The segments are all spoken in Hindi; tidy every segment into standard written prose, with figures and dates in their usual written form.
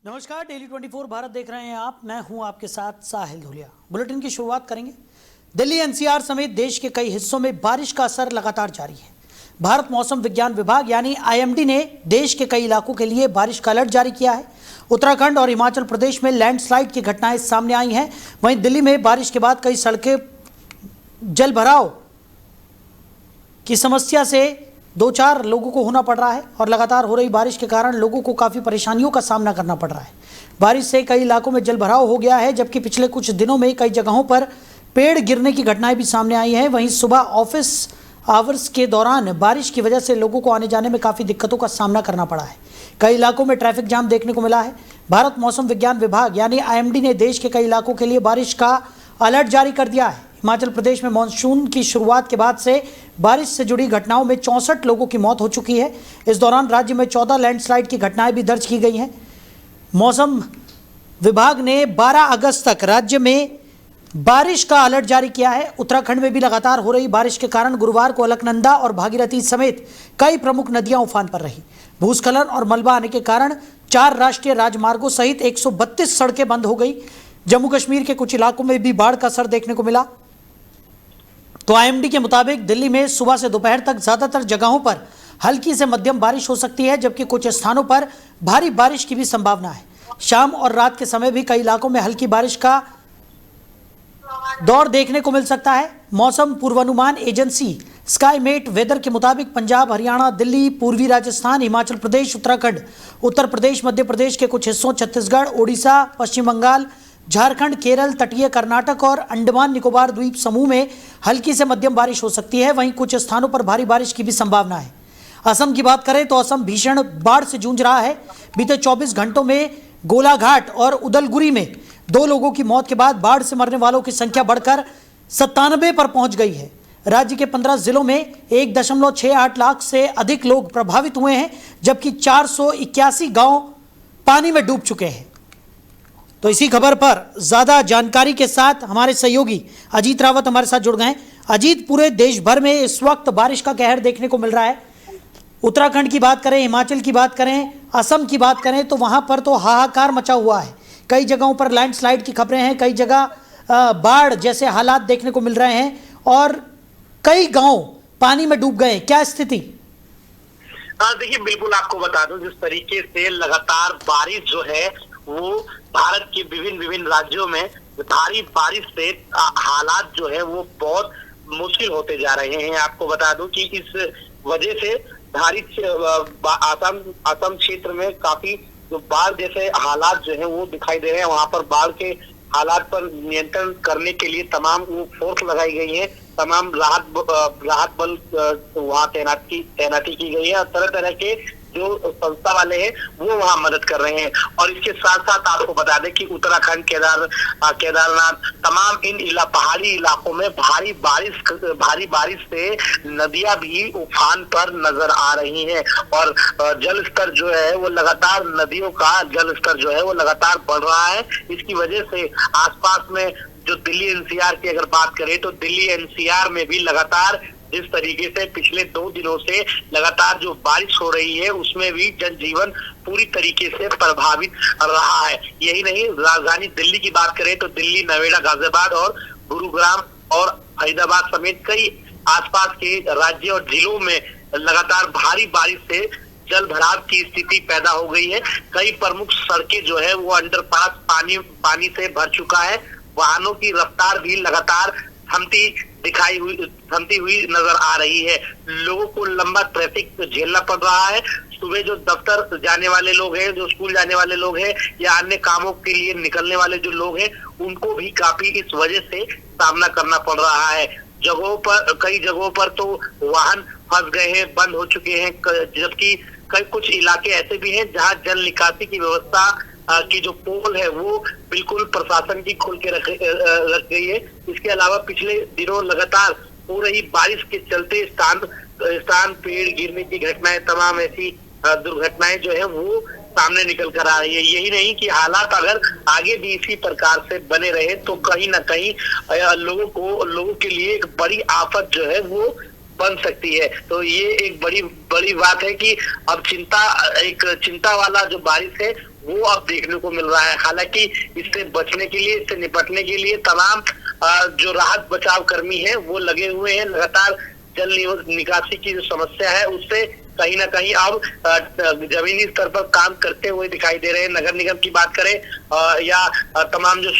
नमस्कार, डेली 24 भारत देख रहे हैं आप। मैं हूं आपके साथ साहिल धुलिया। बुलेटिन की शुरुआत करेंगे। दिल्ली एनसीआर समेत देश के कई हिस्सों में बारिश का असर लगातार जारी है। भारत मौसम विज्ञान विभाग यानी आईएमडी ने देश के कई इलाकों के लिए बारिश का अलर्ट जारी किया है। उत्तराखंड और हिमाचल प्रदेश में लैंडस्लाइड की घटनाएं सामने आई हैं। वहीं दिल्ली में बारिश के बाद कई सड़कें जल भराव की समस्या से दो चार लोगों को होना पड़ रहा है और लगातार हो रही बारिश के कारण लोगों को काफ़ी परेशानियों का सामना करना पड़ रहा है। बारिश से कई इलाकों में जलभराव हो गया है, जबकि पिछले कुछ दिनों में कई जगहों पर पेड़ गिरने की घटनाएं भी सामने आई हैं। वहीं सुबह ऑफिस आवर्स के दौरान बारिश की वजह से लोगों को आने जाने में काफ़ी दिक्कतों का सामना करना पड़ा है। कई इलाकों में ट्रैफिक जाम देखने को मिला है। भारत मौसम विज्ञान विभाग यानी आईएमडी ने देश के कई इलाकों के लिए बारिश का अलर्ट जारी कर दिया है। हिमाचल प्रदेश में मानसून की शुरुआत के बाद से बारिश से जुड़ी घटनाओं में 64 लोगों की मौत हो चुकी है। इस दौरान राज्य में 14 लैंडस्लाइड की घटनाएं भी दर्ज की गई हैं। मौसम विभाग ने 12 अगस्त तक राज्य में बारिश का अलर्ट जारी किया है। उत्तराखंड में भी लगातार हो रही बारिश के कारण गुरुवार को अलकनंदा और भागीरथी समेत कई प्रमुख नदियां उफान पर रही। भूस्खलन और मलबा आने के कारण 4 राष्ट्रीय राजमार्गों सहित 132 सड़कें बंद हो गई। जम्मू कश्मीर के कुछ इलाकों में भी बाढ़ का असर देखने को मिला। तो आईएमडी के मुताबिक दिल्ली में सुबह से दोपहर तक ज्यादातर जगहों पर हल्की से मध्यम बारिश हो सकती है, जबकि कुछ स्थानों पर भारी बारिश की भी संभावना है। शाम और रात के समय भी कई इलाकों में हल्की बारिश का दौर देखने को मिल सकता है। मौसम पूर्वानुमान एजेंसी स्काईमेट वेदर के मुताबिक पंजाब, हरियाणा, दिल्ली, पूर्वी राजस्थान, हिमाचल प्रदेश, उत्तराखंड, उत्तर प्रदेश, मध्य प्रदेश के कुछ हिस्सों, छत्तीसगढ़, ओडिशा, पश्चिम बंगाल, झारखंड, केरल, तटीय कर्नाटक और अंडमान निकोबार द्वीप समूह में हल्की से मध्यम बारिश हो सकती है। वहीं कुछ स्थानों पर भारी बारिश की भी संभावना है। असम की बात करें तो असम भीषण बाढ़ से जूझ रहा है। बीते 24 घंटों में गोलाघाट और उदलगुरी में 2 लोगों की मौत के बाद बाढ़ से मरने वालों की संख्या बढ़कर 97 पर पहुंच गई है। राज्य के 15 जिलों में 1.68 लाख से अधिक लोग प्रभावित हुए हैं, जबकि 481 गांव पानी में डूब चुके हैं। तो इसी खबर पर ज्यादा जानकारी के साथ हमारे सहयोगी अजीत रावत हमारे साथ जुड़ गए हैं। अजीत, पूरे देश भर में इस वक्त बारिश का कहर देखने को मिल रहा है। उत्तराखंड की बात करें, हिमाचल की बात करें, असम की बात करें तो वहां पर तो हाहाकार मचा हुआ है। कई जगहों पर लैंडस्लाइड की खबरें हैं, कई जगह बाढ़ जैसे हालात देखने को मिल रहे हैं और कई गांव पानी में डूब गए। क्या स्थिति? देखिए, बिल्कुल आपको बता दूं, जिस तरीके से लगातार बारिश जो है वो भारत के विभिन्न राज्यों में भारी बारिश से हालात जो है वो बहुत मुश्किल होते जा रहे हैं। आपको बता दूं कि इस वजह से भारी असम क्षेत्र में काफी जो बाढ़ जैसे हालात जो है वो दिखाई दे रहे हैं। वहां पर बाढ़ के हालात पर नियंत्रण करने के लिए तमाम फोर्स लगाई गई है, तमाम राहत बल वहां तैनाती की गई है और तरह तरह के जो संस्था वाले हैं वो वहां मदद कर रहे हैं। और इसके साथ साथ आपको बता दें कि उत्तराखंड, केदारनाथ, तमाम इन पहाड़ी इलाकों में भारी बारिश से नदियां भी उफान पर नजर आ रही हैं और जल स्तर जो है वो लगातार, नदियों का जल स्तर जो है वो लगातार बढ़ रहा है। इसकी वजह से आसपास में जो दिल्ली एनसीआर की अगर बात करें तो दिल्ली एनसीआर में भी लगातार जिस तरीके से पिछले 2 दिनों से लगातार जो बारिश हो रही है उसमें भी जनजीवन पूरी तरीके से प्रभावित रहा है। यही नहीं, राजधानी दिल्ली की बात करें तो दिल्ली, नोएडा, गाजियाबाद और गुरुग्राम और फरीदाबाद समेत कई आसपास के राज्य और जिलों में लगातार भारी बारिश से जल भराव की स्थिति पैदा हो गई है। कई प्रमुख सड़कें जो है वो अंडरपास पानी से भर चुका है। वाहनों की रफ्तार भी लगातार थमती हुई नजर आ रही है। लोगों को लंबा ट्रैफिक झेलना पड़ रहा है। सुबह जो दफ्तर जाने वाले लोग हैं, जो स्कूल जाने वाले लोग हैं या अन्य कामों के लिए निकलने वाले जो लोग हैं, उनको भी काफी इस वजह से सामना करना पड़ रहा है। कई जगहों पर तो वाहन फंस गए हैं, बंद हो चुके हैं, जबकि कुछ इलाके ऐसे भी हैं जहां जल निकासी की व्यवस्था की जो पोल है वो बिल्कुल प्रशासन की खोल के रख गई है। इसके अलावा पिछले दिनों लगातार हो रही बारिश के चलते स्थान पेड़ गिरने की घटनाएं, तमाम ऐसी दुर्घटनाएं जो है वो सामने निकल कर आ रही है। यही नहीं कि हालात अगर आगे भी इसी प्रकार से बने रहे तो कहीं ना कहीं लोगों के लिए एक बड़ी आफत जो है वो बन सकती है। तो ये एक बड़ी बात है कि अब चिंता वाला जो बारिश है वो अब देखने को मिल रहा है। हालांकि इससे बचने के लिए, इससे निपटने के लिए तमाम जो राहत बचाव कर्मी हैं वो लगे हुए हैं। लगातार जल निकासी की जो समस्या है उससे कहीं ना कहीं अब जमीनी स्तर पर काम करते हुए दिखाई दे रहे हैं। नगर निगम की बात करें या तमाम जो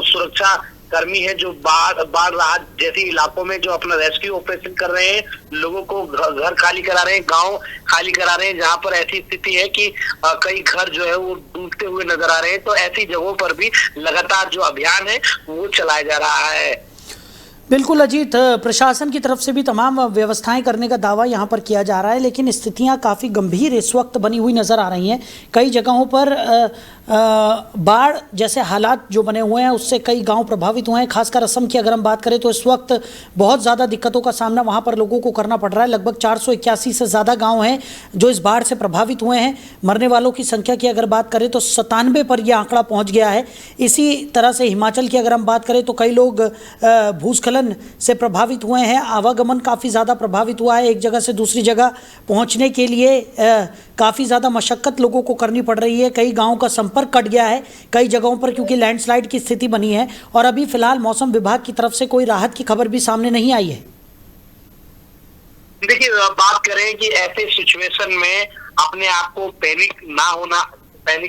सुरक्षा कर्मी है जो बाढ़ राहत जैसे इलाकों में जो अपना रेस्क्यू ऑपरेशन कर रहे हैं, लोगों को घर खाली करा रहे हैं, गांव खाली करा रहे हैं जहां पर ऐसी स्थिति है कि कई घर जो है वो डूबते हुए नजर आ रहे हैं। तो ऐसी जगहों पर भी लगातार जो अभियान है वो चलाया जा रहा है। बिल्कुल अजीत, प्रशासन की तरफ से भी तमाम व्यवस्थाएं करने का दावा यहां पर किया जा रहा है, लेकिन स्थितियां काफ़ी गंभीर इस वक्त बनी हुई नज़र आ रही हैं। कई जगहों पर बाढ़ जैसे हालात जो बने हुए हैं उससे कई गांव प्रभावित हुए हैं। खासकर असम की अगर हम बात करें तो इस वक्त बहुत ज़्यादा दिक्कतों का सामना वहां पर लोगों को करना पड़ रहा है। लगभग 481 से ज़्यादा गाँव हैं जो इस बाढ़ से प्रभावित हुए हैं। मरने वालों की संख्या की अगर बात करें तो 97 पर यह आंकड़ा पहुँच गया है। इसी तरह से हिमाचल की अगर हम बात करें तो कई लोग भूस्खलन से प्रभावित हुए हैं। आवागमन काफ़ी ज़्यादा प्रभावित हुआ है। एक जगह से दूसरी जगह पहुंचने के लिए काफ़ी ज़्यादा मशक्क़त लोगों को करनी पड़ रही है। कई गांवों का संपर्क कट गया है कई जगहों पर, क्योंकि लैंडस्लाइड की स्थिति बनी है। और अभी फिलहाल मौसम विभाग की तरफ से कोई राहत की खबर भी सामने नहीं आई है। देखिए, बात करें कि ऐसे सिचुएशन में अपने आप को पैनिक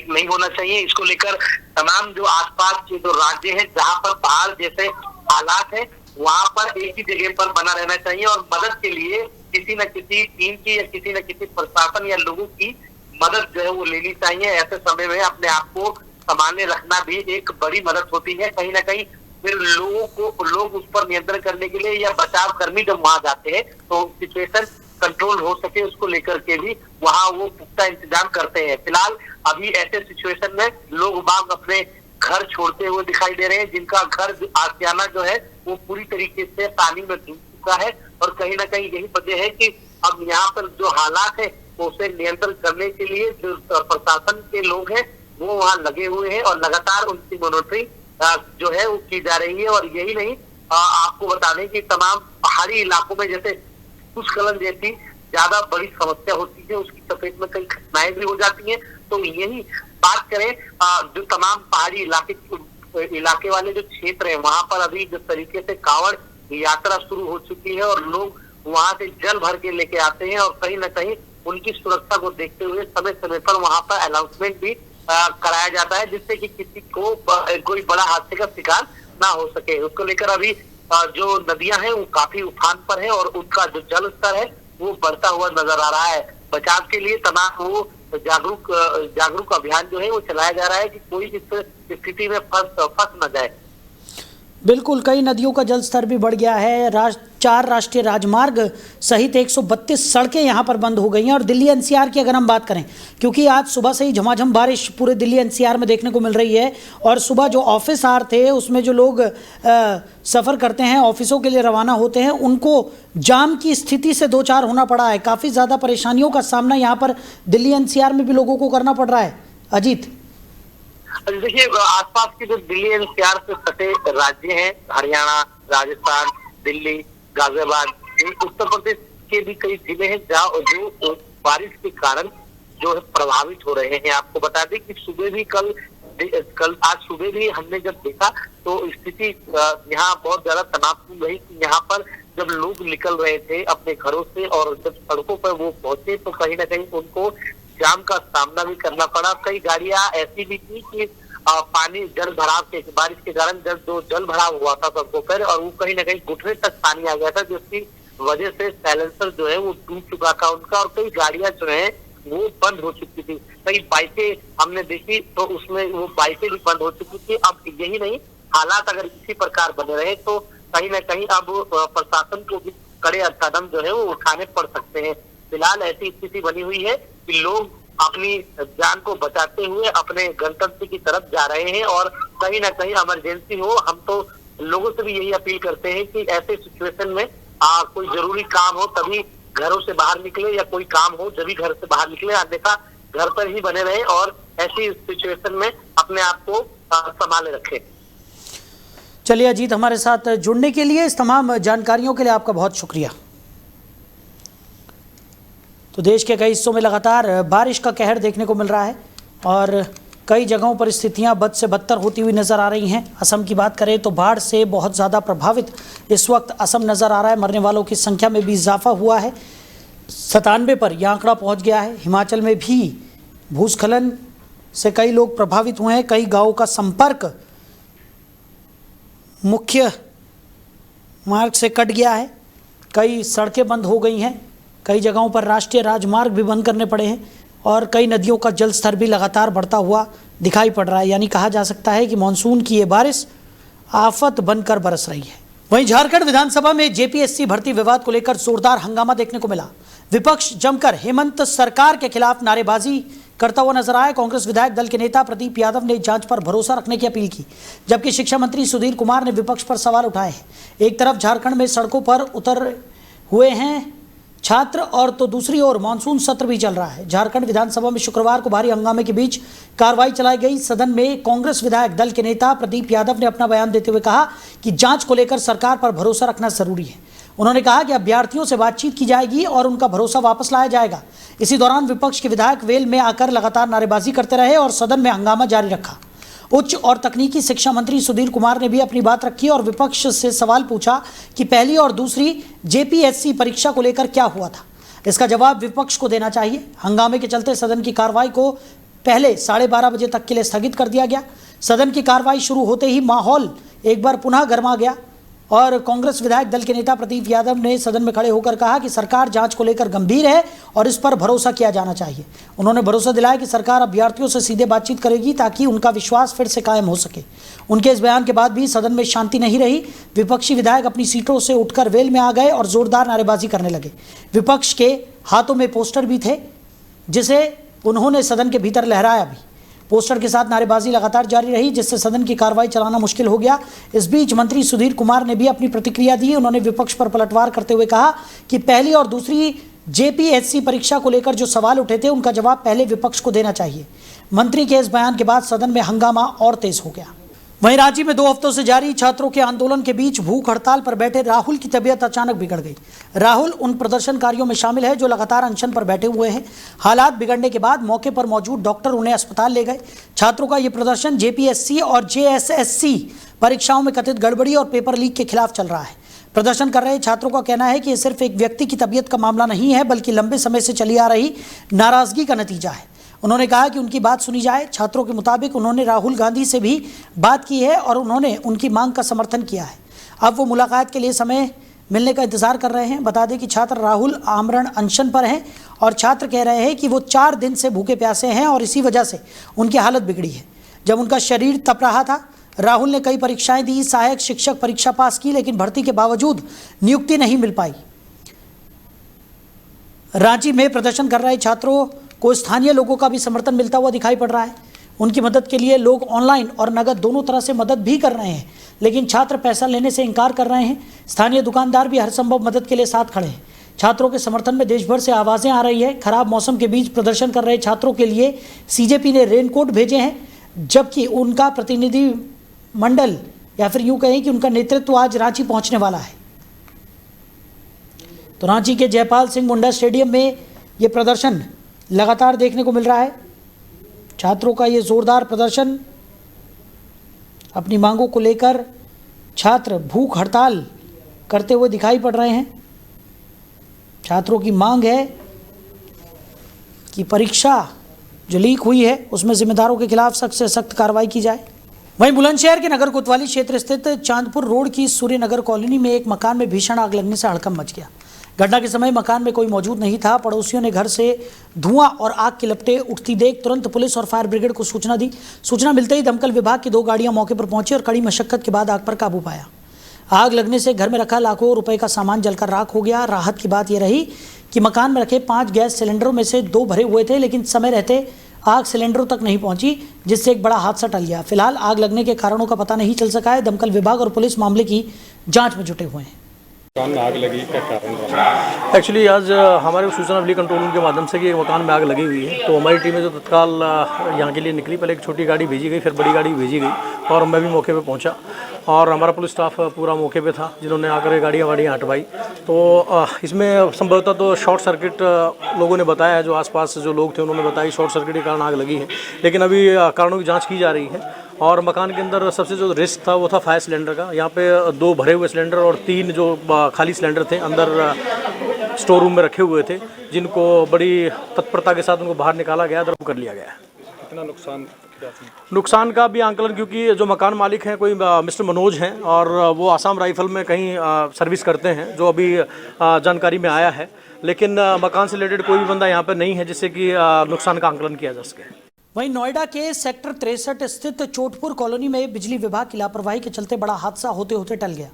नहीं होना चाहिए। इसको लेकर तमाम जो आसपास के जो राज्य हैं जहां पर बाढ़ जैसे हालात है वहां पर एक ही जगह पर बना रहना चाहिए और मदद के लिए किसी न किसी टीम की या किसी न किसी प्रशासन या लोगों की मदद जो है वो लेनी चाहिए। ऐसे समय में अपने आप को संभालने रखना भी एक बड़ी मदद होती है। कहीं ना कहीं फिर लोग उस पर नियंत्रण करने के लिए या बचाव कर्मी जब वहां जाते हैं तो सिचुएशन कंट्रोल हो सके उसको लेकर के भी वहां वो पुख्ता इंतजाम करते हैं। फिलहाल अभी ऐसे सिचुएशन में लोग बाग अपने घर छोड़ते हुए दिखाई दे रहे हैं, जिनका घर आशियाना जो है वो पूरी तरीके से पानी में डूब चुका है। और कहीं ना कहीं यही वजह है कि अब यहाँ पर जो हालात है उसे नियंत्रण करने के लिए जो प्रशासन के लोग हैं वो वहाँ लगे हुए हैं और लगातार उनकी मॉनिटरिंग जो है वो की जा रही है। और यही नहीं, आपको बता दें कि तमाम पहाड़ी इलाकों में जैसे भूस्खलन जैसी ज्यादा बड़ी समस्या होती है, उसकी चपेट में कई घटनाएं भी हो जाती हैं। तो यही बात करें जो तमाम पहाड़ी इलाके वाले जो क्षेत्र है वहां पर अभी जिस तरीके से कांवड़ यात्रा शुरू हो चुकी है और लोग वहां से जल भर के लेके आते हैं और कहीं ना कहीं उनकी सुरक्षा को देखते हुए समय समय पर वहां पर अनाउंसमेंट भी कराया जाता है, जिससे कि किसी को कोई बड़ा हादसे का शिकार ना हो सके। उसको लेकर अभी जो नदियां हैं वो काफी उफान पर है और उनका जो जल स्तर है वो बढ़ता हुआ नजर आ रहा है। बचाव के लिए तमाम वो जागरूक अभियान जो है वो चलाया जा रहा है कि कोई इस स्थिति में फंस न जाए। बिल्कुल, कई नदियों का जल स्तर भी बढ़ गया है। 4 राष्ट्रीय राजमार्ग सहित 132 सड़कें यहाँ पर बंद हो गई हैं। और दिल्ली एनसीआर की अगर हम बात करें, क्योंकि आज सुबह से ही झमाझम बारिश पूरे दिल्ली एनसीआर में देखने को मिल रही है और सुबह जो ऑफिस आवर थे उसमें जो लोग सफ़र करते हैं, ऑफिसों के लिए रवाना होते हैं, उनको जाम की स्थिति से दो चार होना पड़ा है। काफ़ी ज़्यादा परेशानियों का सामना यहाँ पर दिल्ली एनसीआर में भी लोगों को करना पड़ रहा है। अजीत, देखिए, आसपास के जो दिल्ली एनसीआर से सटे राज्य हैं, हरियाणा, राजस्थान, दिल्ली, गाजियाबाद, उत्तर प्रदेश के भी कई जिले हैं जो बारिश के कारण जो है प्रभावित हो रहे हैं। आपको बता दें कि आज सुबह भी हमने जब देखा तो स्थिति यहाँ बहुत ज्यादा तनावपूर्ण रही कि यहाँ पर जब लोग निकल रहे थे अपने घरों से और जब सड़कों पर वो पहुंचे तो कहीं ना कहीं उनको जाम का सामना भी करना पड़ा। कई गाड़ियां ऐसी भी थी कि पानी जल भराव के बारिश के कारण जल भराव हुआ था सड़कों पर और वो कहीं ना कहीं घुटने तक पानी आ गया था, जिसकी वजह से साइलेंसर जो है वो डूब चुका था उनका और कई गाड़ियां जो है वो बंद हो चुकी थी। कई बाइकें हमने देखी तो उसमें वो बाइकें भी बंद हो चुकी थी। अब यही नहीं, हालात अगर इसी प्रकार बने रहे तो कहीं ना कहीं अब प्रशासन को भी कड़े कदम जो है वो उठाने पड़ सकते हैं। फिलहाल ऐसी स्थिति बनी हुई है कि लोग अपनी जान को बचाते हुए अपने गंतव्य की तरफ जा रहे हैं और कहीं ना कहीं इमरजेंसी हो, हम तो लोगों से भी यही अपील करते हैं कि ऐसे सिचुएशन में कोई जरूरी काम हो तभी घरों से बाहर निकले या कोई काम हो जब भी घर से बाहर निकले, अन्यथा घर पर ही बने रहे और ऐसी सिचुएशन में अपने आप को संभाले रखें। चलिए अजीत, हमारे साथ जुड़ने के लिए, इस तमाम जानकारियों के लिए आपका बहुत शुक्रिया। तो देश के कई हिस्सों में लगातार बारिश का कहर देखने को मिल रहा है। और कई जगहों पर स्थितियां बद से बदतर होती हुई नज़र आ रही हैं। असम की बात करें तो बाढ़ से बहुत ज़्यादा प्रभावित इस वक्त असम नज़र आ रहा है। मरने वालों की संख्या में भी इजाफा हुआ है, 97 पर यह आंकड़ा पहुंच गया है। हिमाचल में भी भूस्खलन से कई लोग प्रभावित हुए हैं। कई गांवों का संपर्क मुख्य मार्ग से कट गया है, कई सड़कें बंद हो गई हैं, कई जगहों पर राष्ट्रीय राजमार्ग भी बंद करने पड़े हैं और कई नदियों का जल स्तर भी लगातार बढ़ता हुआ दिखाई पड़ रहा है। यानी कहा जा सकता है कि मानसून की ये बारिश आफत बनकर बरस रही है। वहीं झारखंड विधानसभा में जेपीएससी भर्ती विवाद को लेकर जोरदार हंगामा देखने को मिला। विपक्ष जमकर हेमंत सरकार के खिलाफ नारेबाजी करता हुआ नजर आया। कांग्रेस विधायक दल के नेता प्रदीप यादव ने जांच पर भरोसा रखने की अपील की, जबकि शिक्षा मंत्री सुधीर कुमार ने विपक्ष पर सवाल उठाए हैं। एक तरफ झारखंड में सड़कों पर उतर हुए हैं छात्र और तो दूसरी ओर मानसून सत्र भी चल रहा है। झारखंड विधानसभा में शुक्रवार को भारी हंगामे के बीच कार्रवाई चलाई गई। सदन में कांग्रेस विधायक दल के नेता प्रदीप यादव ने अपना बयान देते हुए कहा कि जांच को लेकर सरकार पर भरोसा रखना जरूरी है। उन्होंने कहा कि अभ्यर्थियों से बातचीत की जाएगी और उनका भरोसा वापस लाया जाएगा। इसी दौरान विपक्ष के विधायक वेल में आकर लगातार नारेबाजी करते रहे और सदन में हंगामा जारी रखा। उच्च और तकनीकी शिक्षा मंत्री सुधीर कुमार ने भी अपनी बात रखी और विपक्ष से सवाल पूछा कि पहली और दूसरी जेपीएससी परीक्षा को लेकर क्या हुआ था। इसका जवाब विपक्ष को देना चाहिए। हंगामे के चलते सदन की कार्रवाई को पहले 12:30 बजे तक के लिए स्थगित कर दिया गया। सदन की कार्रवाई शुरू होते ही माहौल एक बार पुनः गर्मा गया और कांग्रेस विधायक दल के नेता प्रदीप यादव ने सदन में खड़े होकर कहा कि सरकार जांच को लेकर गंभीर है और इस पर भरोसा किया जाना चाहिए। उन्होंने भरोसा दिलाया कि सरकार अभ्यर्थियों से सीधे बातचीत करेगी ताकि उनका विश्वास फिर से कायम हो सके। उनके इस बयान के बाद भी सदन में शांति नहीं रही। विपक्षी विधायक अपनी सीटों से उठकर वेल में आ गए और जोरदार नारेबाजी करने लगे। विपक्ष के हाथों में पोस्टर भी थे जिसे उन्होंने सदन के भीतर लहराया भी। पोस्टर के साथ नारेबाजी लगातार जारी रही, जिससे सदन की कार्रवाई चलाना मुश्किल हो गया। इस बीच मंत्री सुधीर कुमार ने भी अपनी प्रतिक्रिया दी। उन्होंने विपक्ष पर पलटवार करते हुए कहा कि पहली और दूसरी जेपीएससी परीक्षा को लेकर जो सवाल उठे थे उनका जवाब पहले विपक्ष को देना चाहिए। मंत्री के इस बयान के बाद सदन में हंगामा और तेज हो गया। वहीं रांची में 2 हफ्तों से जारी छात्रों के आंदोलन के बीच भूख हड़ताल पर बैठे राहुल की तबीयत अचानक बिगड़ गई। राहुल उन प्रदर्शनकारियों में शामिल है जो लगातार अनशन पर बैठे हुए हैं। हालात बिगड़ने के बाद मौके पर मौजूद डॉक्टर उन्हें अस्पताल ले गए। छात्रों का यह प्रदर्शन जेपीएससी और जेएसएससी परीक्षाओं में कथित गड़बड़ी और पेपर लीक के खिलाफ चल रहा है। प्रदर्शन कर रहे छात्रों का कहना है कि यह सिर्फ एक व्यक्ति की तबीयत का मामला नहीं है, बल्कि लंबे समय से चली आ रही नाराजगी का नतीजा है। उन्होंने कहा कि उनकी बात सुनी जाए। छात्रों के मुताबिक उन्होंने राहुल गांधी से भी बात की है और उन्होंने उनकी मांग का समर्थन किया है। अब वो मुलाकात के लिए समय मिलने का इंतजार कर रहे हैं। बता दें कि छात्र राहुल आमरण अनशन पर हैं और छात्र कह रहे हैं कि वो 4 दिन से भूखे प्यासे हैं और इसी वजह से उनकी हालत बिगड़ी है। जब उनका शरीर तप रहा था, राहुल ने कई परीक्षाएं दी, सहायक शिक्षक परीक्षा पास की, लेकिन भर्ती के बावजूद नियुक्ति नहीं मिल पाई। रांची में प्रदर्शन कर रहे छात्रों को स्थानीय लोगों का भी समर्थन मिलता हुआ दिखाई पड़ रहा है। उनकी मदद के लिए लोग ऑनलाइन और नगद दोनों तरह से मदद भी कर रहे हैं, लेकिन छात्र पैसा लेने से इनकार कर रहे हैं। स्थानीय दुकानदार भी हर संभव मदद के लिए साथ खड़े हैं। छात्रों के समर्थन में देश भर से आवाज़ें आ रही है। खराब मौसम के बीच प्रदर्शन कर रहे छात्रों के लिए सीजेपी ने रेनकोट भेजे हैं, जबकि उनका प्रतिनिधि मंडल या फिर यूँ कहें कि उनका नेतृत्व आज रांची पहुँचने वाला है। तो रांची के जयपाल सिंह मुंडा स्टेडियम में ये प्रदर्शन लगातार देखने को मिल रहा है। छात्रों का ये जोरदार प्रदर्शन, अपनी मांगों को लेकर छात्र भूख हड़ताल करते हुए दिखाई पड़ रहे हैं। छात्रों की मांग है कि परीक्षा जो लीक हुई है उसमें जिम्मेदारों के खिलाफ सख्त से सख्त कार्रवाई की जाए। वहीं बुलंदशहर के नगर कोतवाली क्षेत्र स्थित चांदपुर रोड की सूर्यनगर कॉलोनी में एक मकान में भीषण आग लगने से हड़कंप मच गया। घटना के समय मकान में कोई मौजूद नहीं था। पड़ोसियों ने घर से धुआं और आग की लपटें उठती देख तुरंत पुलिस और फायर ब्रिगेड को सूचना दी। सूचना मिलते ही दमकल विभाग की 2 गाड़ियां मौके पर पहुंची और कड़ी मशक्कत के बाद आग पर काबू पाया। आग लगने से घर में रखा लाखों रुपए का सामान जलकर राख हो गया। राहत की बात यह रही कि मकान में रखे 5 गैस सिलेंडरों में से 2 भरे हुए थे, लेकिन समय रहते आग सिलेंडरों तक नहीं पहुंची, जिससे एक बड़ा हादसा टल गया। फिलहाल आग लगने के कारणों का पता नहीं चल सका है। दमकल विभाग और पुलिस मामले की जाँच में जुटे हुए हैं। मकान में आग लगी, क्या कारण रहा? एक्चुअली आज हमारे को सूचना मिली कंट्रोल रूम के माध्यम से कि एक मकान में आग लगी हुई है, तो हमारी टीमें जो तत्काल यहाँ के लिए निकली। पहले एक छोटी गाड़ी भेजी गई, फिर बड़ी गाड़ी भेजी गई और मैं भी मौके पे पहुँचा और हमारा पुलिस स्टाफ पूरा मौके पे था, जिन्होंने आकर गाड़ियाँ वाड़ियाँ हटवाई। तो इसमें संभवतः तो शॉर्ट सर्किट लोगों ने बताया है, जो आसपास जो लोग थे उन्होंने बताया शॉर्ट सर्किट के कारण आग लगी है, लेकिन अभी कारणों की जाँच की जा रही है। और मकान के अंदर सबसे जो रिस्क था वो था फायर सिलेंडर का। यहाँ पे 2 भरे हुए सिलेंडर और 3 जो खाली सिलेंडर थे अंदर स्टोर रूम में रखे हुए थे, जिनको बड़ी तत्परता के साथ उनको बाहर निकाला गया, दर्ज कर लिया गया। कितना नुकसान का भी आंकलन, क्योंकि जो मकान मालिक हैं कोई मिस्टर मनोज हैं और वो आसाम राइफल में कहीं सर्विस करते हैं, जो अभी जानकारी में आया है, लेकिन मकान से रिलेटेड कोई भी बंदा यहाँ पर नहीं है जिससे कि नुकसान का आंकलन किया जा सके। वहीं नोएडा के सेक्टर 63 स्थित चोटपुर कॉलोनी में बिजली विभाग की लापरवाही के चलते बड़ा हादसा होते होते टल गया।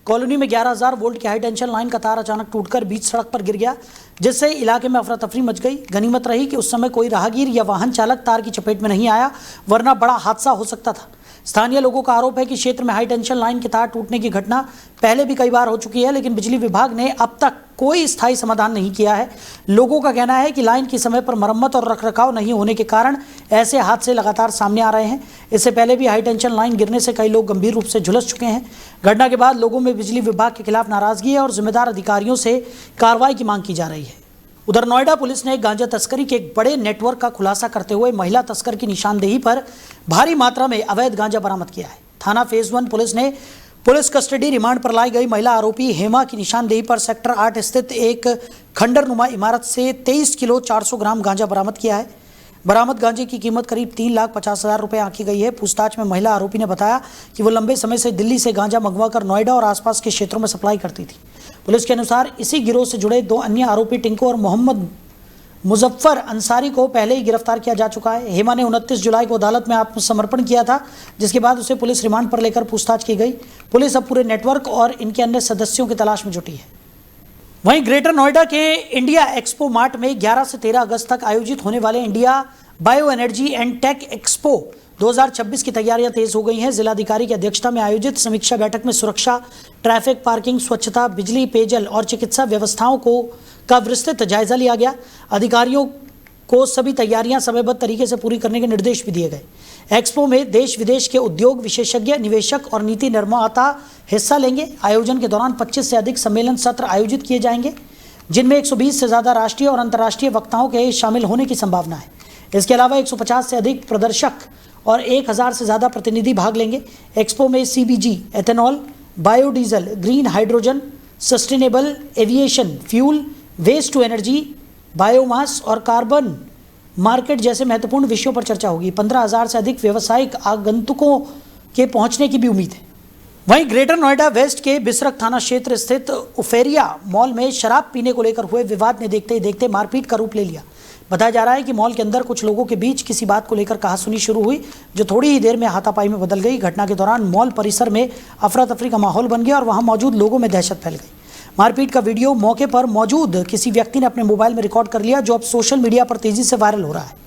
कॉलोनी में 11,000 वोल्ट की हाई टेंशन लाइन का तार अचानक टूटकर बीच सड़क पर गिर गया, जिससे इलाके में अफरा तफरी मच गई। गनीमत रही कि उस समय कोई राहगीर या वाहन चालक तार की चपेट में नहीं आया, वरना बड़ा हादसा हो सकता था। स्थानीय लोगों का आरोप है कि क्षेत्र में हाई टेंशन लाइन के तार टूटने की घटना पहले भी कई बार हो चुकी है, लेकिन बिजली विभाग ने अब तक कोई स्थायी समाधान नहीं किया है। लोगों का कहना है कि लाइन की समय पर मरम्मत और रखरखाव नहीं होने के कारण ऐसे हादसे लगातार सामने आ रहे हैं। इससे पहले भी हाई टेंशन लाइन गिरने से कई लोग गंभीर रूप से झुलस चुके हैं। घटना के बाद लोगों में बिजली विभाग के खिलाफ नाराजगी है और जिम्मेदार अधिकारियों से कार्रवाई की मांग की जा रही है। उधर नोएडा पुलिस ने गांजा तस्करी के एक बड़े नेटवर्क का खुलासा करते हुए महिला तस्कर की निशानदेही पर भारी मात्रा में अवैध गांजा बरामद किया है। थाना फेज 1 पुलिस ने पुलिस कस्टडी रिमांड पर लाई गई महिला आरोपी हेमा की निशानदेही पर सेक्टर 8 स्थित एक खंडरनुमा इमारत से 23 किलो 400 ग्राम गांजा बरामद किया है। बरामद गांजे की कीमत करीब 3,50,000 रुपये आंकी गई है। पूछताछ में महिला आरोपी ने बताया कि वो लंबे समय से दिल्ली से गांजा मंगवाकर नोएडा और आसपास के क्षेत्रों में सप्लाई करती थी। पुलिस के अनुसार इसी गिरोह से जुड़े 2 अन्य आरोपी टिंकू और मोहम्मद मुजफ्फर अंसारी को पहले ही गिरफ्तार किया जा चुका है। हेमा ने 29 जुलाई को अदालत में आत्मसमर्पण किया था, जिसके बाद उसे पुलिस रिमांड पर लेकर पूछताछ की गई। पुलिस अब पूरे नेटवर्क और इनके अन्य सदस्यों की तलाश में जुटी है। वहीं ग्रेटर नोएडा के इंडिया एक्सपो मार्ट में 11 से 13 अगस्त तक आयोजित होने वाले India bio energy and tech expo 2026 की तैयारियां तेज हो गई हैं। जिलाधिकारी की अध्यक्षता में आयोजित समीक्षा बैठक में सुरक्षा, ट्रैफिक, पार्किंग, स्वच्छता, बिजली, पेयजल और चिकित्सा व्यवस्थाओं का विस्तृत जायजा लिया गया। अधिकारियों को सभी तैयारियां समयबद्ध तरीके से पूरी करने के निर्देश भी दिए गए। एक्सपो में देश विदेश के उद्योग विशेषज्ञ, निवेशक और नीति निर्माता हिस्सा लेंगे। आयोजन के दौरान 25 से अधिक सम्मेलन सत्र आयोजित किए जाएंगे, जिनमें 120 से ज़्यादा राष्ट्रीय और अंतर्राष्ट्रीय वक्ताओं के शामिल होने की संभावना है। इसके अलावा 150 से अधिक प्रदर्शक और 1000 से ज़्यादा प्रतिनिधि भाग लेंगे। एक्सपो में CBG, ethanol, biodiesel, green hydrogen, sustainable aviation fuel, waste to energy, biomass और कार्बन मार्केट जैसे महत्वपूर्ण विषयों पर चर्चा होगी। 15,000 से अधिक व्यावसायिक आगंतुकों के पहुंचने की भी उम्मीद है। वहीं ग्रेटर नोएडा वेस्ट के बिसरख थाना क्षेत्र स्थित उफेरिया मॉल में शराब पीने को लेकर हुए विवाद ने देखते ही देखते मारपीट का रूप ले लिया। बताया जा रहा है कि मॉल के अंदर कुछ लोगों के बीच किसी बात को लेकर कहासुनी शुरू हुई, जो थोड़ी ही देर में हाथापाई में बदल गई। घटना के दौरान मॉल परिसर में अफरा तफरी का माहौल बन गया और वहां मौजूद लोगों में दहशत फैल गई। मारपीट का वीडियो मौके पर मौजूद किसी व्यक्ति ने अपने मोबाइल में रिकॉर्ड कर लिया, जो अब सोशल मीडिया पर तेजी से वायरल हो रहा है।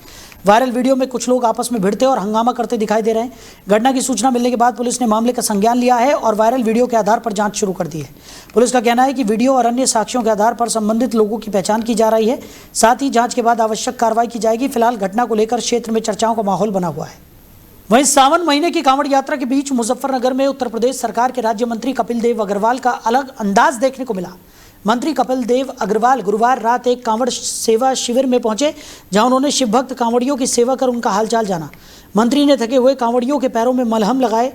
वायरल वीडियो में कुछ लोग आपस में भिड़ते और हंगामा करते दिखाई दे रहे हैं। घटना की सूचना मिलने के बाद पुलिस ने मामले का संज्ञान लिया है और वायरल वीडियो के आधार पर जांच शुरू कर दी है। पुलिस का कहना है कि वीडियो और अन्य साक्ष्यों के आधार पर संबंधित लोगों की पहचान की जा रही है। साथ ही जांच के बाद आवश्यक कार्रवाई की जाएगी। फिलहाल घटना को लेकर क्षेत्र में चर्चाओं का माहौल बना हुआ है। वहीं सावन महीने की कांवड़ यात्रा के बीच मुजफ्फरनगर में उत्तर प्रदेश सरकार के राज्य मंत्री कपिल देव अग्रवाल का अलग अंदाज देखने को मिला। मंत्री कपिल देव अग्रवाल गुरुवार रात एक कांवड़ सेवा शिविर में पहुंचे, जहां उन्होंने शिव भक्त कांवड़ियों की सेवा कर उनका हालचाल जाना। मंत्री ने थके हुए कांवड़ियों के पैरों में मलहम लगाए,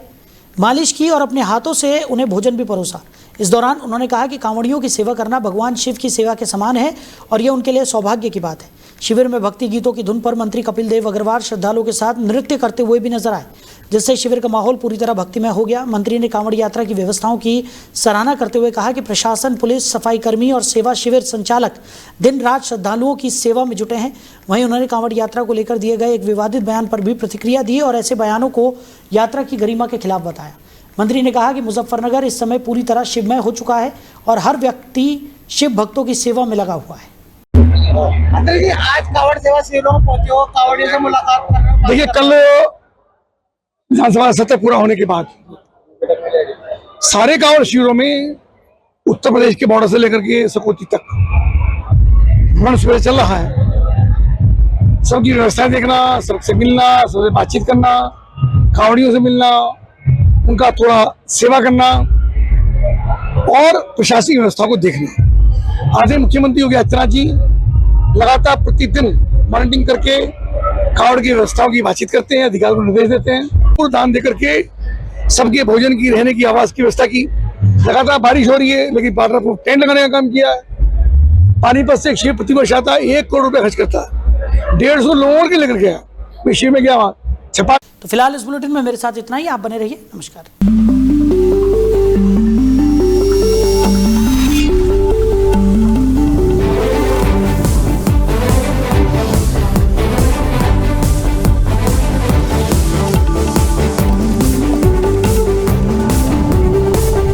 मालिश की और अपने हाथों से उन्हें भोजन भी परोसा। इस दौरान उन्होंने कहा कि कांवड़ियों की सेवा करना भगवान शिव की सेवा के समान है और ये उनके लिए सौभाग्य की बात है। शिविर में भक्ति गीतों की धुन पर मंत्री कपिल देव अग्रवाल श्रद्धालुओं के साथ नृत्य करते हुए भी नजर आए, जिससे शिविर का माहौल पूरी तरह भक्तिमय हो गया। मंत्री ने कांवड़ यात्रा की व्यवस्थाओं की सराहना करते हुए कहा कि प्रशासन, पुलिस, सफाई कर्मी और सेवा शिविर संचालक दिन रात श्रद्धालुओं की सेवा में जुटे हैं। वहीं उन्होंने कांवड़ यात्रा को लेकर दिए गए एक विवादित बयान पर भी प्रतिक्रिया दी और ऐसे बयानों को यात्रा की गरिमा के खिलाफ बताया। मंत्री ने कहा कि मुजफ्फरनगर इस समय पूरी तरह शिवमय हो चुका है और हर व्यक्ति शिव भक्तों की सेवा में लगा हुआ है। आज कांवड़ सेवा शिविरों में पहुंचे हो, कांवड़ियों से मुलाकात कर रहे हो। देखिए, कल विधानसभा सत्र पूरा होने के बाद सारे कांवड़ शिविरों में उत्तर प्रदेश के बॉर्डर से लेकर के सकोती तक मन सुबह चल रहा है। सबकी व्यवस्था देखना, सबसे मिलना, सबसे बातचीत करना, कांवड़ियों से मिलना, उनका थोड़ा सेवा करना और प्रशासनिक व्यवस्था को देखना। आज मुख्यमंत्री योगी आदित्यनाथ जी लगातार प्रतिदिन मॉनिटरिंग करके कांवड़ की व्यवस्थाओं की बातचीत करते हैं, अधिकारियों को निर्देश देते हैं, पूर्ण दान देकर के सबके भोजन की, रहने की, आवास की व्यवस्था की। लगातार बारिश हो रही है लेकिन वाटर प्रूफ टेंट लगाने का काम किया है। पानीपत से एक शिविर प्रतिवर्ष आता है, 1 करोड़ रुपए खर्च करता है, 150 लोगों के लेकर गया। मैं शिविर में गया, वहाँ छपा। तो फिलहाल इस बुलेटिन में मेरे साथ इतना ही। आप बने रहिए। नमस्कार।